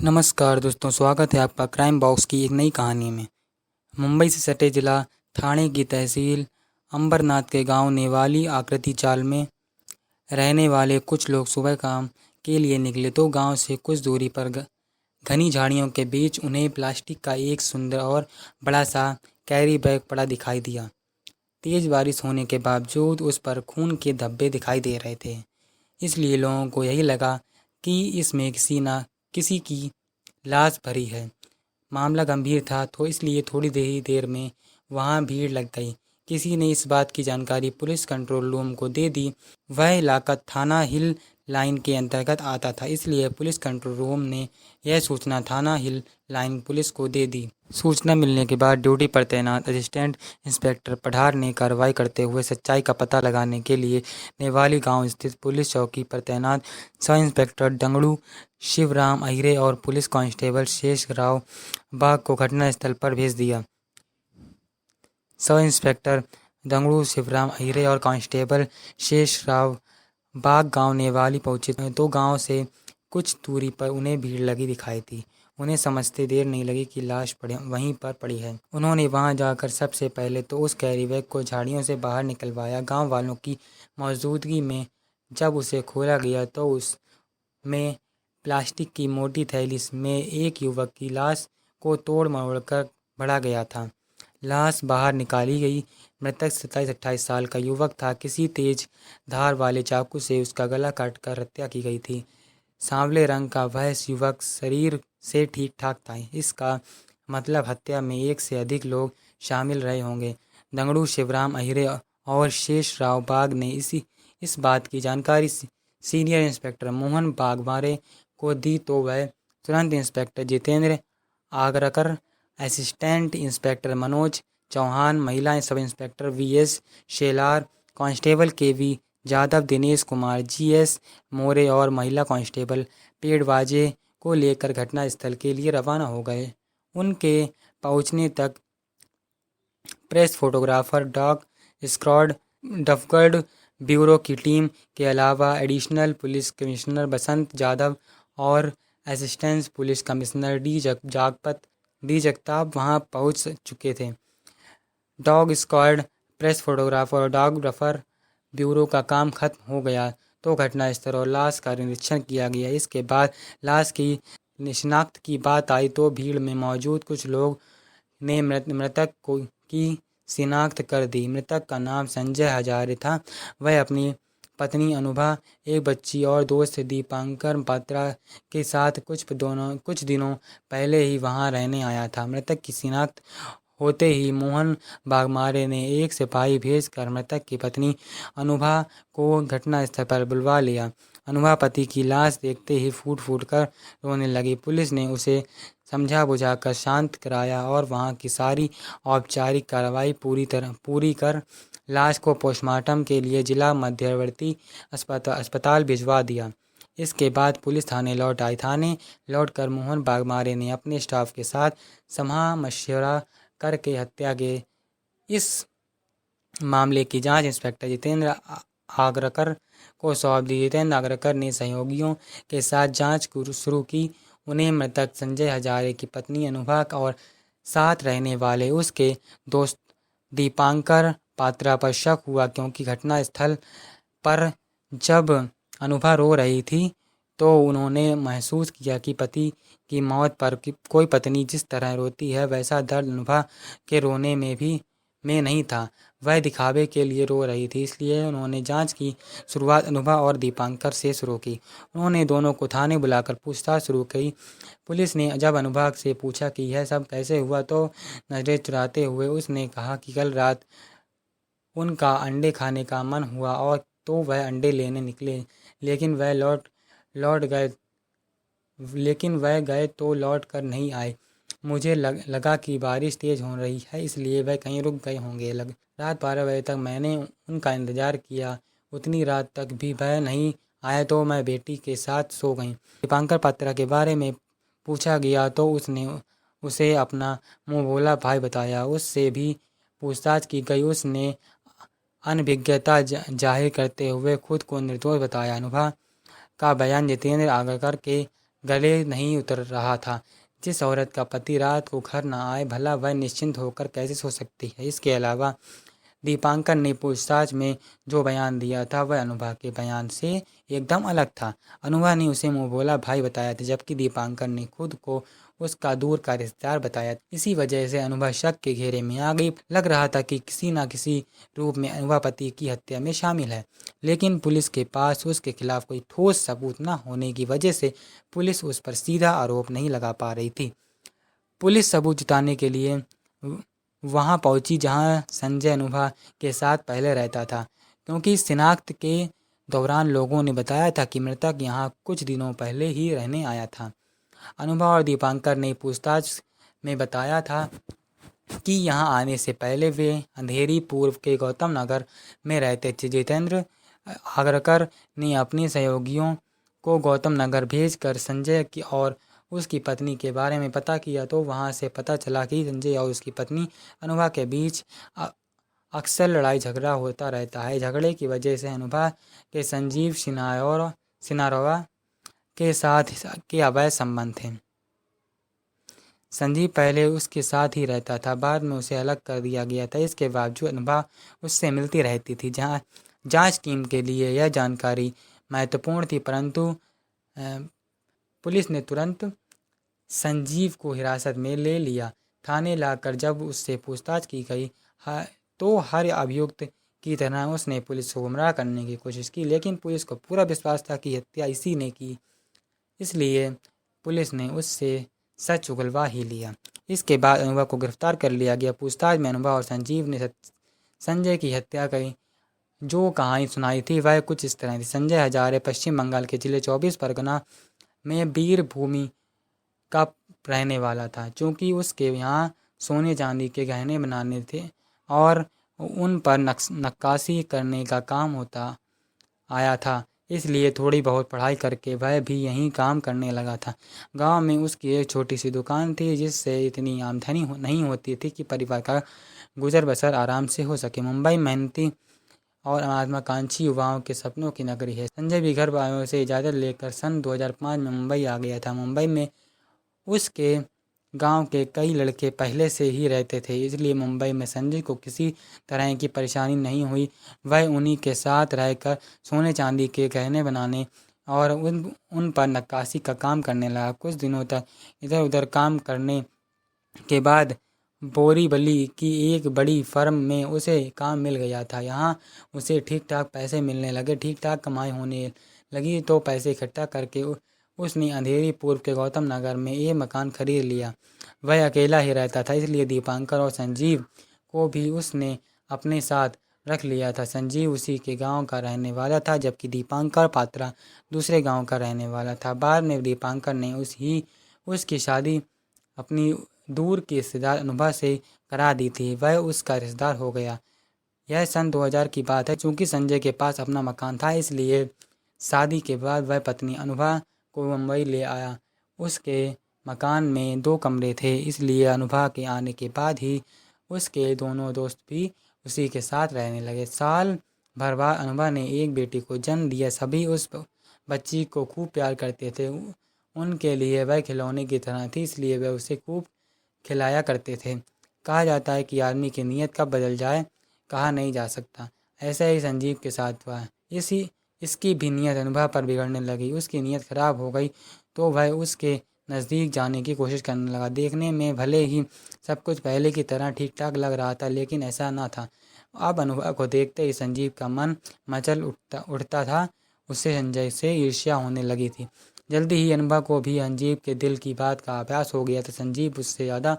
नमस्कार दोस्तों, स्वागत है आपका क्राइम बॉक्स की एक नई कहानी में। मुंबई से सटे जिला ठाणे की तहसील अंबरनाथ के गांव नेवाली आकृति चाल में रहने वाले कुछ लोग सुबह काम के लिए निकले तो गांव से कुछ दूरी पर घनी झाड़ियों के बीच उन्हें प्लास्टिक का एक सुंदर और बड़ा सा कैरी बैग पड़ा दिखाई दिया। तेज बारिश होने के बावजूद उस पर खून के धब्बे दिखाई दे रहे थे, इसलिए लोगों को यही लगा कि इसमें किसी की लाश भरी है। मामला गंभीर था तो इसलिए थोड़ी देर में वहां भीड़ लग गई। किसी ने इस बात की जानकारी पुलिस कंट्रोल रूम को दे दी। वह इलाका थाना हिल लाइन के अंतर्गत आता था, इसलिए पुलिस कंट्रोल रूम ने यह सूचना थाना हिल लाइन पुलिस को दे दी। सूचना मिलने के बाद ड्यूटी पर तैनात असिस्टेंट इंस्पेक्टर पठार ने कार्रवाई करते हुए सच्चाई का पता लगाने के लिए नेवाली गांव स्थित पुलिस चौकी पर तैनात सब इंस्पेक्टर दंगड़ू शिवराम अहिरे और पुलिस कांस्टेबल शेष राव बाग को घटनास्थल पर भेज दिया। सब इंस्पेक्टर दंगड़ू शिवराम अहिरे और कांस्टेबल शेष राव बाग गांव नेवाली पहुंचे तो गांव से कुछ दूरी पर उन्हें भीड़ लगी दिखाई दी। उन्हें समझते देर नहीं लगी कि लाश वहीं पर पड़ी है। उन्होंने वहां जाकर सबसे पहले तो उस कैरी बैग को झाड़ियों से बाहर निकलवाया। गांव वालों की मौजूदगी में जब उसे खोला गया तो उसमें प्लास्टिक की मोटी थैली में एक युवक की लाश को तोड़ मरोड़ कर भरा गया था। लाश बाहर निकाली गई। मृतक 27-28 साल का युवक था। किसी तेज धार वाले चाकू से उसका गला काटकर हत्या की गई थी। सांवले रंग का वह युवक शरीर से ठीक ठाक था। इसका मतलब हत्या में एक से अधिक लोग शामिल रहे होंगे। दंगड़ू शिवराम अहिरे और शेष राव बाग ने इस बात की जानकारी सीनियर इंस्पेक्टर मोहन बागमारे को दी तो वह तुरंत inspector Jitendra Agarkar, assistant inspector Manoj Chauhan, महिला sub inspector VS Shelar, constable KV Yadav, Dinesh Kumar, GS More और महिला कांस्टेबल पेड़वाजे को लेकर घटनास्थल के लिए रवाना हो गए। उनके पहुंचने तक प्रेस फोटोग्राफर, डॉग स्क्वाड, डफगढ़ ब्यूरो की टीम के अलावा additional police commissioner Basant Yadav और assistant police commissioner D Jagtap वहां पहुंच चुके थे। डॉग स्क्वाड, प्रेस फोटोग्राफर और डॉगग्राफर ब्यूरो का काम खत्म हो गया तो घटनास्थल और लाश का निरीक्षण किया गया। इसके बाद लाश की शिनाख्त की बात आई तो भीड़ में मौजूद कुछ लोग ने मृतक की शिनाख्त कर दी। मृतक का नाम संजय हजारे था। वह अपनी पत्नी अनुभा, एक बच्ची और दोस्त दीपांकर पात्रा के साथ कुछ दिनों पहले ही वहां रहने आया था। मृतक की शिनाख्त होते ही मोहन बागमारे ने एक सिपाही भेजकर मृतक की पत्नी अनुभा को घटनास्थल पर बुलवा लिया। अनुभा पति की लाश देखते ही फूट फूट कर रोने लगी। पुलिस ने उसे समझा बुझाकर शांत कराया और वहां की सारी औपचारिक कार्रवाई पूरी कर लाश को पोस्टमार्टम के लिए जिला मध्यवर्ती अस्पताल भिजवा दिया। इसके बाद पुलिस थाने लौट आई। थाने लौटकर मोहन बागमारे ने अपने स्टाफ के साथ सलाह मशवरा करके हत्या के इस मामले की जांच इंस्पेक्टर जितेंद्र आगरकर को सौंप दी। जितेंद्र आगरकर ने सहयोगियों के साथ जांच शुरू की। उन्हें मृतक संजय हजारे की पत्नी अनुभा और साथ रहने वाले उसके दोस्त दीपांकर पात्रा पर शक हुआ, क्योंकि घटनास्थल पर जब अनुभा रो रही थी तो उन्होंने महसूस किया कि पति की मौत पर कोई पत्नी जिस तरह रोती है वैसा दर्द अनुभा के रोने में नहीं था। वह दिखावे के लिए रो रही थी, इसलिए उन्होंने जांच की शुरुआत अनुभा और दीपांकर से शुरू की। उन्होंने दोनों को थाने बुलाकर पूछताछ शुरू की। पुलिस ने जब अनुभा से पूछा कि यह सब कैसे हुआ तो नजरें चुराते हुए उसने कहा कि कल रात उनका अंडे खाने का मन हुआ और तो वह अंडे लेने निकले, लेकिन वह गए तो लौट कर नहीं आए। मुझे लगा कि बारिश तेज़ हो रही है, इसलिए वह कहीं रुक गए होंगे। रात 12 बजे तक मैंने उनका इंतज़ार किया। उतनी रात तक भी वह नहीं आया तो मैं बेटी के साथ सो गई। दीपांकर पात्रा के बारे में पूछा गया तो उसने उसे अपना मुँह बोला भाई बताया। उससे भी पूछताछ की गई। उसने अनभिज्ञता जाहिर करते हुए खुद को निर्दोष बताया। अनुभा का बयान जितेंद्र आगरकर के गले नहीं उतर रहा था। जिस औरत का पति रात को घर न आए, भला वह निश्चिंत होकर कैसे सो सकती है। इसके अलावा दीपांकर ने पूछताछ में जो बयान दिया था वह अनुभा के बयान से एकदम अलग था। अनुभा ने उसे मुंह बोला भाई बताया था, जबकि दीपांकर ने खुद को उसका दूर का रिश्तेदार बताया। इसी वजह से अनुभा शक के घेरे में आ गई। लग रहा था कि किसी न किसी रूप में अनुभा पति की हत्या में शामिल है, लेकिन पुलिस के पास उसके खिलाफ कोई ठोस सबूत न होने की वजह से पुलिस उस पर सीधा आरोप नहीं लगा पा रही थी। पुलिस सबूत जुटाने के लिए वहां पहुंची जहां संजय अनुभा के साथ पहले रहता था, क्योंकि शिनाख्त के दौरान लोगों ने बताया था कि मृतक यहां कुछ दिनों पहले ही रहने आया था। अनुभा और दीपांकर ने पूछताछ में बताया था कि यहां आने से पहले वे अंधेरी पूर्व के गौतम नगर में रहते थे। जितेंद्र आगरकर ने अपने सहयोगियों को गौतम नगर भेजकर संजय की और उसकी पत्नी के बारे में पता किया, तो वहां से पता चला कि संजय और उसकी पत्नी अनुभा के बीच अक्सर लड़ाई झगड़ा होता रहता है। झगड़े की वजह से अनुभा के संजीव सिनारवा के साथ के अवैध संबंध थे। संजीव पहले उसके साथ ही रहता था, बाद में उसे अलग कर दिया गया था। इसके बावजूद अनुभा उससे मिलती रहती थी। जहां जांच टीम के लिए यह जानकारी महत्वपूर्ण थी, परंतु पुलिस ने तुरंत संजीव को हिरासत में ले लिया। थाने लाकर जब उससे पूछताछ की गई तो हर अभियुक्त की तरह उसने पुलिस को गुमराह करने की कोशिश की, लेकिन पुलिस को पूरा विश्वास था कि हत्या इसी ने की, इसलिए पुलिस ने उससे सच उगलवा ही लिया। इसके बाद अनुभा को गिरफ्तार कर लिया गया। पूछताछ में अनुभा और संजीव ने संजय की हत्या की जो कहानी सुनाई थी वह कुछ इस तरह थी। संजय हजारे पश्चिम बंगाल के जिले 24 परगना में वीरभूमि का रहने वाला था। चूँकि उसके यहाँ सोने चांदी के गहने बनाने थे और उन पर नक्काशी करने का काम होता आया था, इसलिए थोड़ी बहुत पढ़ाई करके वह भी यहीं काम करने लगा था। गांव में उसकी एक छोटी सी दुकान थी, जिससे इतनी आमदनी नहीं होती थी कि परिवार का गुजर बसर आराम से हो सके। मुंबई मेहनती और महत्वाकांक्षी युवाओं के सपनों की नगरी है। संजय भी घर वालों से इजाज़त लेकर सन 2005 में मुंबई आ गया था। मुंबई में उसके गांव के कई लड़के पहले से ही रहते थे, इसलिए मुंबई में संजय को किसी तरह की परेशानी नहीं हुई। वह उन्हीं के साथ रहकर सोने चांदी के गहने बनाने और उन पर नक्काशी का काम करने लगा। कुछ दिनों तक इधर उधर काम करने के बाद बोरीवली की एक बड़ी फर्म में उसे काम मिल गया था। यहाँ उसे ठीक ठाक पैसे मिलने लगे, ठीक ठाक कमाई होने लगी, तो पैसे इकट्ठा करके उसने अंधेरी पूर्व के गौतम नगर में एक मकान खरीद लिया। वह अकेला ही रहता था, इसलिए दीपांकर और संजीव को भी उसने अपने साथ रख लिया था। संजीव उसी के गांव का रहने वाला था, जबकि दीपांकर पात्रा दूसरे गांव का रहने वाला था। बाद में दीपांकर ने उसकी शादी अपनी दूर के रिश्तेदार अनुभा से करा दी थी। वह उसका रिश्तेदार हो गया। यह सन 2000 की बात है। चूँकि संजय के पास अपना मकान था, इसलिए शादी के बाद वह पत्नी अनुभा को मुंबई ले आया। उसके मकान में 2 कमरे थे, इसलिए अनुभा के आने के बाद ही उसके दोनों दोस्त भी उसी के साथ रहने लगे। साल भर बाद अनुभा ने एक बेटी को जन्म दिया। सभी उस बच्ची को खूब प्यार करते थे। उनके लिए वह खिलौने की तरह थी, इसलिए वह उसे खूब खिलाया करते थे। कहा जाता है कि आदमी की नीयत कब बदल जाए कहा नहीं जा सकता। ऐसा ही संजीव के साथ हुआ। इसकी भी नीयत अनुभा पर बिगड़ने लगी। उसकी नीयत खराब हो गई तो वह उसके नज़दीक जाने की कोशिश करने लगा। देखने में भले ही सब कुछ पहले की तरह ठीक ठाक लग रहा था, लेकिन ऐसा ना था। अब अनुभा को देखते ही संजीव का मन मचल उठता था। उससे संजय से ईर्ष्या होने लगी थी। जल्दी ही अनुभा को भी संजीव के दिल की बात का आभास हो गया था। संजीव उससे ज़्यादा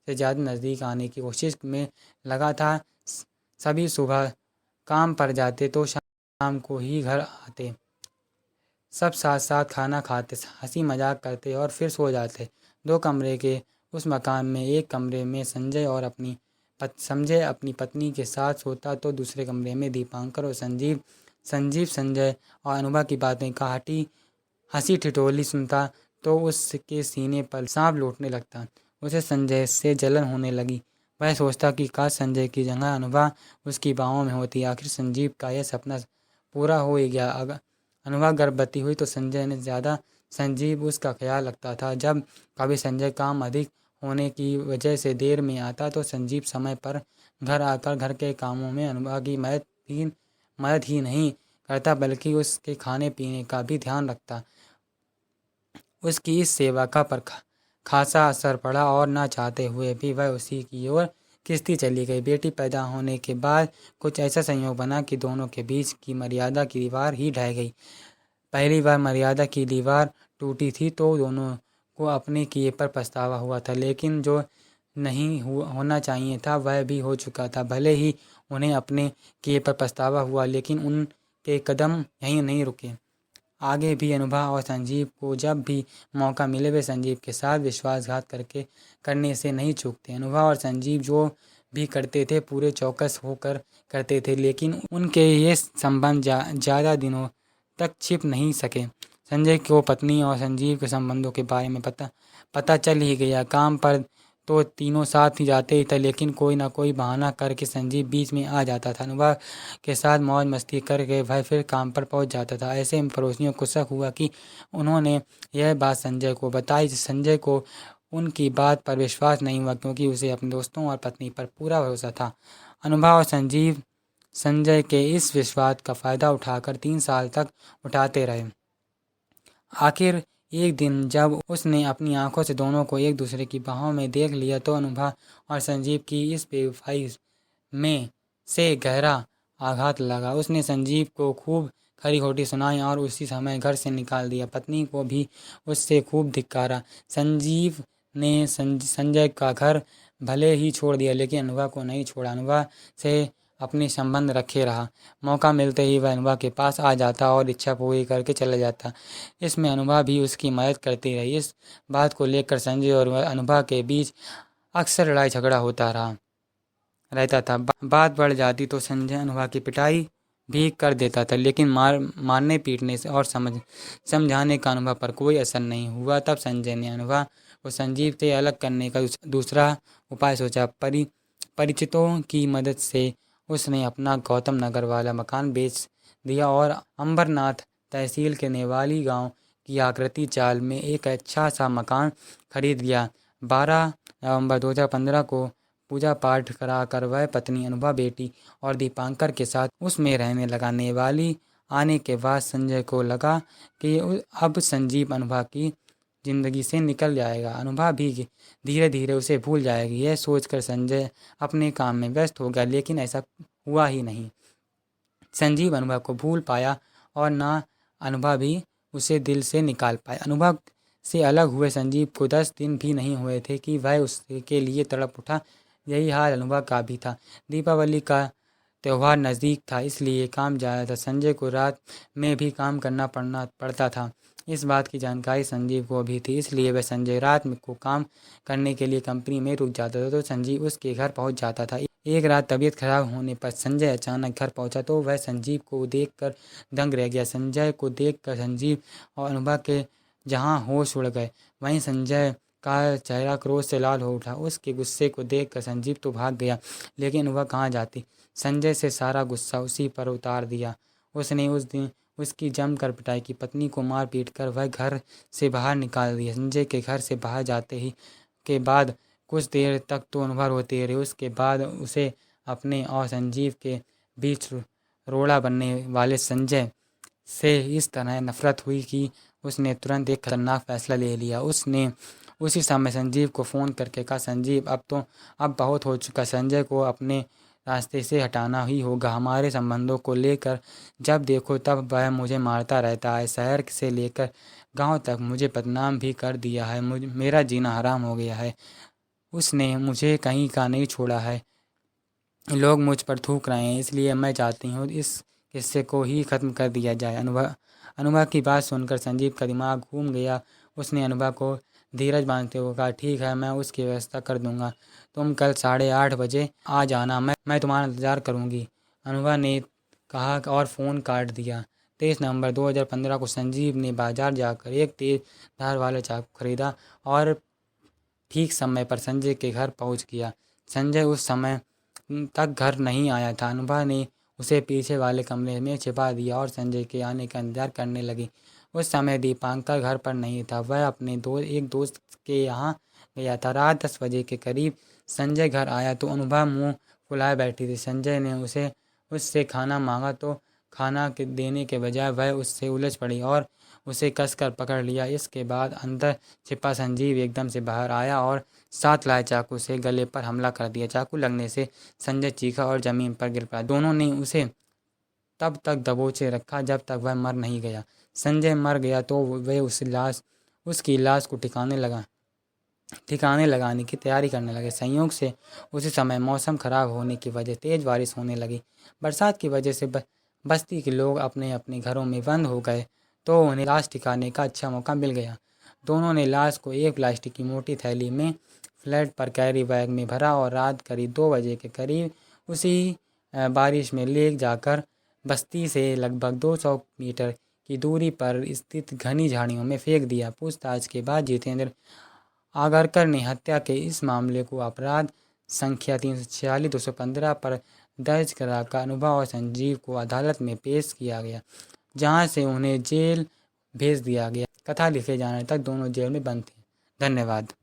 से ज़्यादा नज़दीक आने की कोशिश में लगा था। सभी सुबह काम पर जाते तो शाम को ही घर आते। सब साथ साथ खाना खाते, हंसी मजाक करते और फिर सो जाते। 2 कमरे के उस मकान में एक कमरे में संजय अपनी पत्नी के साथ सोता, तो दूसरे कमरे में दीपांकर और संजीव संजय और अनुभा की बातें काटी हंसी ठिठोली सुनता तो उसके सीने पर सांप लौटने लगता। उसे संजय से जलन होने लगी। वह सोचता कि काश संजय की जगह अनुभा उसकी बाहों में होती। आखिर संजीव का यह सपना पूरा हो ही गया। अगर अनुभा गर्भवती हुई तो संजय ने ज़्यादा संजीव उसका ख्याल रखता था। जब कभी संजय काम अधिक होने की वजह से देर में आता तो संजीव समय पर घर आकर घर के कामों में अनुभा की मदद ही नहीं करता बल्कि उसके खाने पीने का भी ध्यान रखता। उसकी इस सेवा का पर खासा असर पड़ा और ना चाहते हुए भी वह उसी की ओर खिंचती चली गई। बेटी पैदा होने के बाद कुछ ऐसा संयोग बना कि दोनों के बीच की मर्यादा की दीवार ही ढह गई। पहली बार मर्यादा की दीवार टूटी थी तो दोनों को अपने किए पर पछतावा हुआ था, लेकिन जो नहीं होना चाहिए था वह भी हो चुका था। भले ही उन्हें अपने किए पर पछतावा हुआ, लेकिन उनके कदम यहीं नहीं रुके। आगे भी अनुभा और संजीव को जब भी मौका मिले वे संजीव के साथ विश्वासघात करने से नहीं चूकते। अनुभा और संजीव जो भी करते थे पूरे चौकस होकर करते थे, लेकिन उनके ये संबंध ज़्यादा दिनों तक छिप नहीं सके। संजय को पत्नी और संजीव के संबंधों के बारे में पता चल ही गया। काम पर तो तीनों साथ ही जाते ही थे, लेकिन कोई ना कोई बहाना करके संजीव बीच में आ जाता था। अनुभा के साथ मौज मस्ती करके वह फिर काम पर पहुंच जाता था। ऐसे में पड़ोसियों को शक हुआ कि उन्होंने यह बात संजय को बताई। संजय को उनकी बात पर विश्वास नहीं हुआ, क्योंकि उसे अपने दोस्तों और पत्नी पर पूरा भरोसा था। अनुभा और संजीव संजय के इस विश्वास का फ़ायदा उठाकर 3 साल तक उठाते रहे। आखिर एक दिन जब उसने अपनी आंखों से दोनों को एक दूसरे की बाहों में देख लिया तो अनुभा और संजीव की इस बेवफाई में से गहरा आघात लगा। उसने संजीव को खूब खरी खोटी सुनाई और उसी समय घर से निकाल दिया। पत्नी को भी उससे खूब धिक्कारा। संजीव ने संजय का घर भले ही छोड़ दिया, लेकिन अनुभा को नहीं छोड़ा। अनुभा से अपने संबंध रखे रहा। मौका मिलते ही वह अनुभा के पास आ जाता और इच्छा पूरी करके चला जाता। इसमें अनुभा भी उसकी मदद करती रही। इस बात को लेकर संजय और अनुभा के बीच अक्सर लड़ाई झगड़ा होता रहता था। बात बढ़ जाती तो संजय अनुभा की पिटाई भी कर देता था, लेकिन मारने पीटने से और समझाने का अनुभा पर कोई असर नहीं हुआ। तब संजय ने अनुभा को संजीव से अलग करने का दूसरा उपाय सोचा। परिचितों की मदद से उसने अपना गौतम नगर वाला मकान बेच दिया और अंबरनाथ तहसील के नेवाली गांव की आकृति चाल में एक अच्छा सा मकान खरीद लिया। 12 नवंबर 2015 को पूजा पाठ कराकर वह पत्नी अनुभा, बेटी और दीपांकर के साथ उसमें रहने लगा। नेवाली आने के बाद संजय को लगा कि अब संजीव अनुभा की ज़िंदगी से निकल जाएगा, अनुभा भी धीरे धीरे उसे भूल जाएगी। यह सोचकर संजय अपने काम में व्यस्त हो गया, लेकिन ऐसा हुआ ही नहीं। संजीव अनुभा को भूल पाया और ना अनुभा भी उसे दिल से निकाल पाया। अनुभा से अलग हुए संजीव को 10 दिन भी नहीं हुए थे कि वह उसके लिए तड़प उठा। यही हाल अनुभा का भी था। दीपावली का त्यौहार नज़दीक था, इसलिए काम ज़्यादा था। संजय को रात में भी काम करना पड़ता था। इस बात की जानकारी संजीव को भी थी, इसलिए वह संजय रात में को काम करने के लिए कंपनी में रुक जाता था तो संजीव उसके घर पहुंच जाता था। एक रात तबीयत खराब होने पर संजय अचानक घर पहुंचा तो वह संजीव को देखकर दंग रह गया। संजय को देखकर संजीव और अनुभा के जहां होश उड़ गए, वहीं संजय का चेहरा क्रोध से लाल हो उठा। उसके गुस्से को देखकर संजीव तो भाग गया, लेकिन अनुभा कहाँ जाती। संजय से सारा गुस्सा उसी पर उतार दिया। उसने उस दिन उसकी जमकर पिटाई की। पत्नी को मार पीट कर वह घर से बाहर निकाल दिया। संजय के घर से बाहर जाते ही के बाद कुछ देर तक तो अनुभा रोते रहे। उसके बाद उसे अपने और संजीव के बीच रोड़ा बनने वाले संजय से इस तरह नफरत हुई कि उसने तुरंत एक खतरनाक फैसला ले लिया। उसने उसी समय संजीव को फ़ोन करके कहा, संजीव अब बहुत हो चुका। संजय को अपने रास्ते से हटाना ही होगा। हमारे संबंधों को लेकर जब देखो तब वह मुझे मारता रहता है। शहर से लेकर गांव तक मुझे बदनाम भी कर दिया है। मेरा जीना हराम हो गया है। उसने मुझे कहीं का नहीं छोड़ा है। लोग मुझ पर थूक रहे हैं, इसलिए मैं चाहती हूँ इस किस्से को ही ख़त्म कर दिया जाए। अनुभा की बात सुनकर संजीव का दिमाग घूम गया। उसने अनुभा को धीरज बांधते हुए कहा, ठीक है, मैं उसकी व्यवस्था कर दूंगा। तुम कल 8:30 बजे आ जाना, मैं तुम्हारा इंतज़ार करूंगी। अनुभा ने कहा और फ़ोन काट दिया। 23 नवंबर 2015 को संजीव ने बाजार जाकर एक तेज धार वाला चाकू खरीदा और ठीक समय पर संजय के घर पहुंच गया। संजय उस समय तक घर नहीं आया था। अनुभा ने उसे पीछे वाले कमरे में छिपा दिया और संजय के आने का इंतजार करने लगी। उस समय दीपांकर घर पर नहीं था, वह अपने एक दोस्त के यहाँ गया था। रात 10 बजे के करीब संजय घर आया तो अनुभा मुंह फुलाए बैठी थी। संजय ने उससे खाना मांगा तो खाना देने के बजाय वह उससे उलझ पड़ी और उसे कसकर पकड़ लिया। इसके बाद अंदर छिपा संजीव एकदम से बाहर आया और साथ लाए चाकू से गले पर हमला कर दिया। चाकू लगने से संजय चीखा और ज़मीन पर गिर पड़ा। दोनों ने उसे तब तक दबोचे रखा जब तक वह मर नहीं गया। संजय मर गया तो वे उसकी लाश को ठिकाने लगाने की तैयारी करने लगे। संयोग से उसी समय मौसम खराब होने की वजह तेज़ बारिश होने लगी। बरसात की वजह से बस्ती के लोग अपने अपने घरों में बंद हो गए तो उन्हें लाश ठिकाने का अच्छा मौका मिल गया। दोनों ने लाश को एक प्लास्टिक की मोटी थैली में फ्लैट पर कैरी बैग में भरा और रात करीब 2 बजे के करीब उसी बारिश में ले जाकर बस्ती से लगभग 200 मीटर की दूरी पर स्थित घनी झाड़ियों में फेंक दिया। पूछताछ के बाद जितेंद्र आगरकर ने हत्या के इस मामले को अपराध संख्या 346-215 पर दर्ज कराकर अनुभा और संजीव को अदालत में पेश किया गया, जहां से उन्हें जेल भेज दिया गया। कथा लिखे जाने तक दोनों जेल में बंद थे। धन्यवाद।